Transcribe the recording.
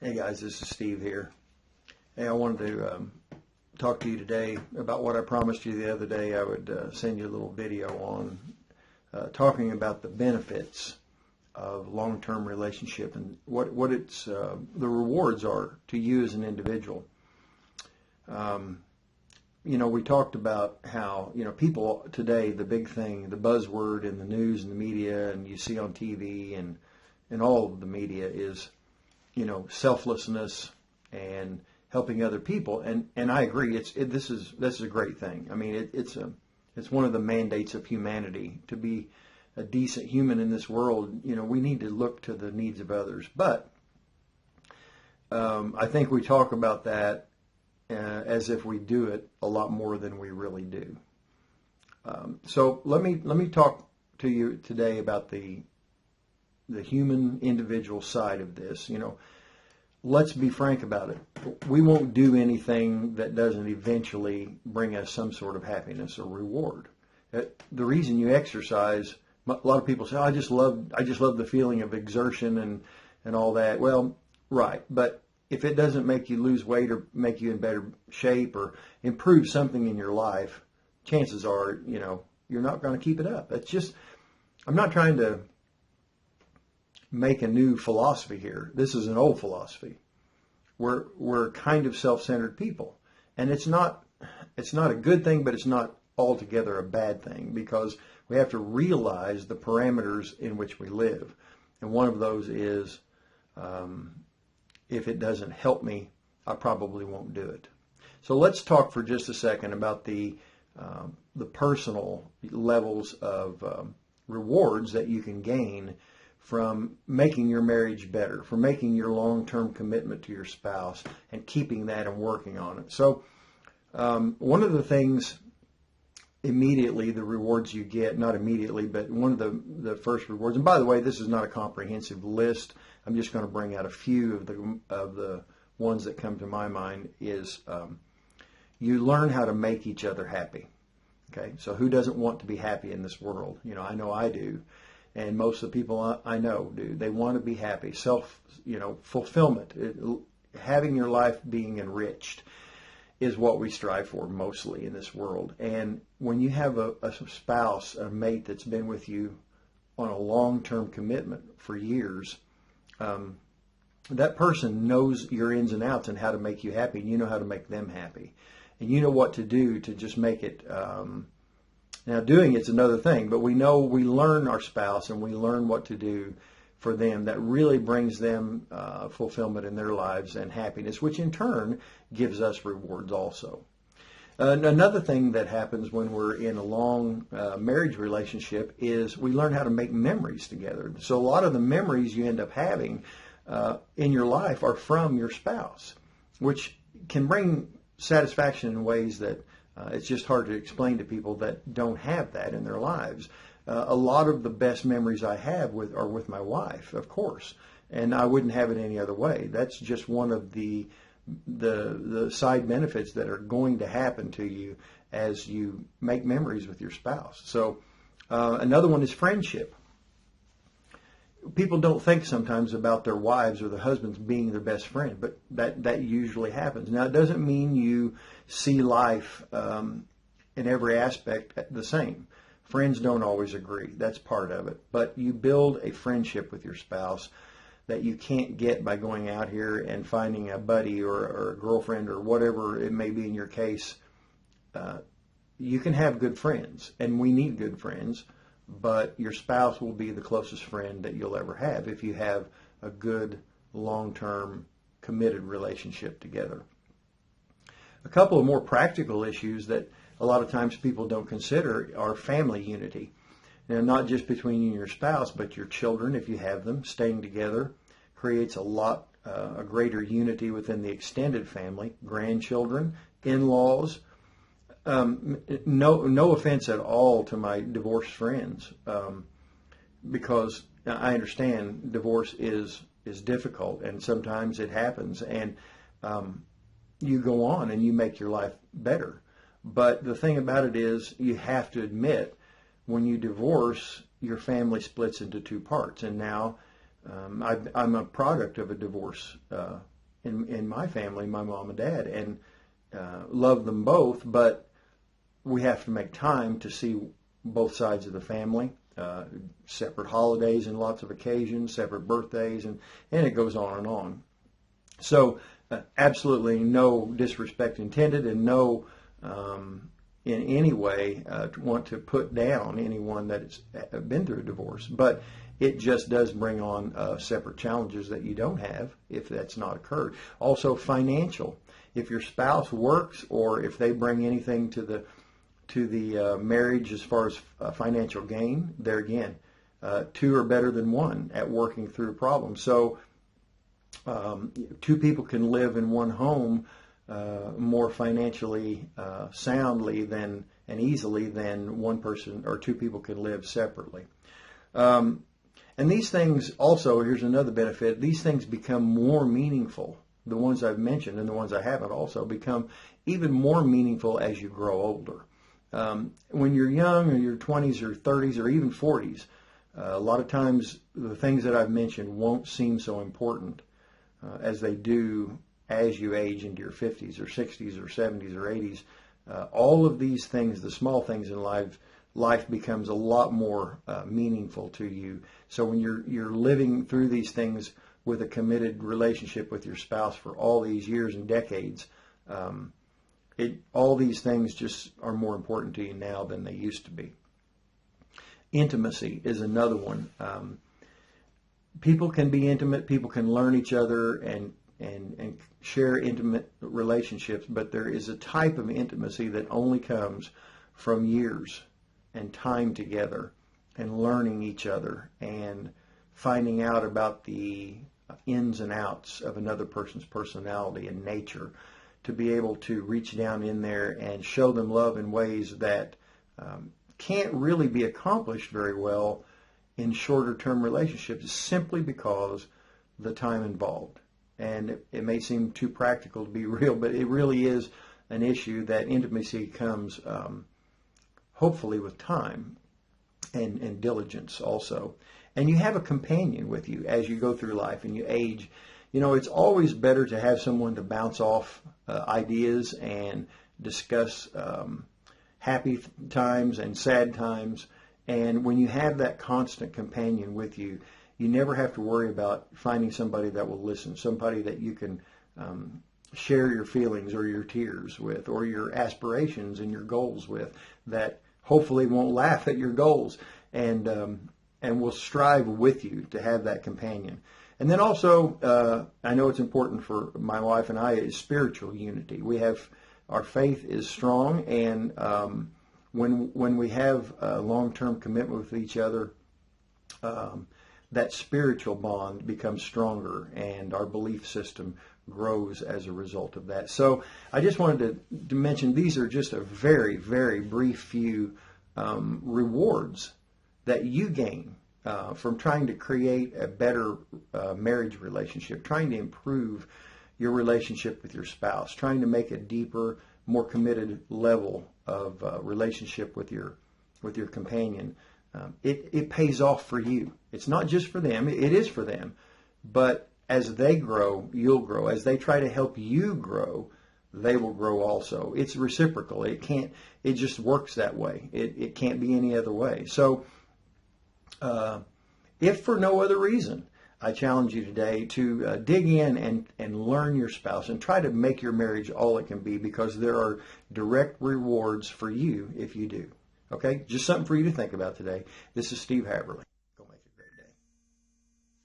Hey guys, this is Steve here. Hey, I wanted to talk to you today about what I promised you the other day. I would send you a little video on talking about the benefits of long-term relationship and what it's the rewards are to you as an individual. Um, we talked about how people today, the big thing, the buzzword in the news and the media, and you see on TV and all of the media is selflessness and helping other people. And I agree. This is a great thing. I mean, it's one of the mandates of humanity to be a decent human in this world. We need to look to the needs of others. But I think we talk about that as if we do it a lot more than we really do. So let me talk to you today about the human individual side of this. Let's be frank about it. We won't do anything that doesn't eventually bring us some sort of happiness or reward. The reason you exercise, a lot of people say, I just love the feeling of exertion and all that. Well, right, but if it doesn't make you lose weight or make you in better shape or improve something in your life, chances are, you're not going to keep it up. I'm not trying to make a new philosophy here. This is an old philosophy. We're kind of self-centered people, and it's not a good thing, but it's not altogether a bad thing, because we have to realize the parameters in which we live, and one of those is if it doesn't help me, I probably won't do it. So let's talk for just a second about the personal levels of rewards that you can gain from making your marriage better, from making your long-term commitment to your spouse and keeping that and working on it. So one of the things immediately, the rewards you get, not immediately, but one of the first rewards, and by the way, this is not a comprehensive list. I'm just going to bring out a few of the ones that come to my mind, is you learn how to make each other happy. Okay, so who doesn't want to be happy in this world? I know I do. And most of the people I know do. They want to be happy, fulfillment, having your life being enriched is what we strive for mostly in this world. And when you have a spouse, a mate that's been with you on a long-term commitment for years, that person knows your ins and outs and how to make you happy, and you know how to make them happy. And you know what to do to just make it now, doing it's another thing, but we learn our spouse and we learn what to do for them that really brings them fulfillment in their lives and happiness, which in turn gives us rewards also. Another thing that happens when we're in a long marriage relationship is we learn how to make memories together. So a lot of the memories you end up having in your life are from your spouse, which can bring satisfaction in ways that it's just hard to explain to people that don't have that in their lives. A lot of the best memories I have are with my wife, of course, and I wouldn't have it any other way. That's just one of the side benefits that are going to happen to you as you make memories with your spouse. So another one is friendship. People don't think sometimes about their wives or their husbands being their best friend, but that usually happens. Now, it doesn't mean you see life in every aspect the same. Friends don't always agree. That's part of it. But you build a friendship with your spouse that you can't get by going out here and finding a buddy or a girlfriend or whatever it may be in your case. You can have good friends, and we need good friends. But your spouse will be the closest friend that you'll ever have if you have a good, long-term, committed relationship together. A couple of more practical issues that a lot of times people don't consider are family unity. Now, not just between you and your spouse, but your children, if you have them, staying together creates a greater unity within the extended family, grandchildren, in-laws. No offense at all to my divorced friends, because I understand divorce is difficult, and sometimes it happens, and you go on and you make your life better. But the thing about it is, you have to admit, when you divorce, your family splits into two parts, and now I'm a product of a divorce in my family, my mom and dad, and love them both, but we have to make time to see both sides of the family, separate holidays and lots of occasions, separate birthdays, and it goes on and on. So absolutely no disrespect intended, and no in any way want to put down anyone that's been through a divorce. But it just does bring on separate challenges that you don't have if that's not occurred. Also financial. If your spouse works, or if they bring anything to the marriage as far as financial gain, there again, two are better than one at working through problems. So two people can live in one home more financially soundly than and easily than one person or two people can live separately. And these things also, here's another benefit, these things become more meaningful. The ones I've mentioned and the ones I haven't also become even more meaningful as you grow older. When you're young, or your 20s or 30s or even 40s, a lot of times the things that I've mentioned won't seem so important as they do as you age into your 50s or 60s or 70s or 80s. All of these things, the small things in life becomes a lot more meaningful to you. So when you're living through these things with a committed relationship with your spouse for all these years and decades, all these things just are more important to you now than they used to be. Intimacy is another one. People can be intimate, people can learn each other and share intimate relationships, but there is a type of intimacy that only comes from years and time together and learning each other and finding out about the ins and outs of another person's personality and nature, to be able to reach down in there and show them love in ways that can't really be accomplished very well in shorter term relationships, simply because the time involved. And it may seem too practical to be real, but it really is an issue that intimacy comes hopefully with time and diligence also. And you have a companion with you as you go through life and you age. You know, it's always better to have someone to bounce off ideas and discuss happy times and sad times. And when you have that constant companion with you, you never have to worry about finding somebody that will listen, somebody that you can share your feelings or your tears with, or your aspirations and your goals with, that hopefully won't laugh at your goals and will strive with you to have that companion. And then also, I know it's important for my wife and I, is spiritual unity. Our faith is strong, and when we have a long-term commitment with each other, that spiritual bond becomes stronger, and our belief system grows as a result of that. So I just wanted to mention these are just a very, very brief few rewards that you gain from trying to create a better marriage relationship, trying to improve your relationship with your spouse, trying to make a deeper, more committed level of relationship with your companion. It pays off for you. It's not just for them. It is for them. But as they grow, you'll grow. As they try to help you grow, they will grow also. It's reciprocal. It just works that way. It can't be any other way. So if for no other reason, I challenge you today to dig in and learn your spouse and try to make your marriage all it can be, because there are direct rewards for you if you do. Okay? Just something for you to think about today. This is Steve Haverly.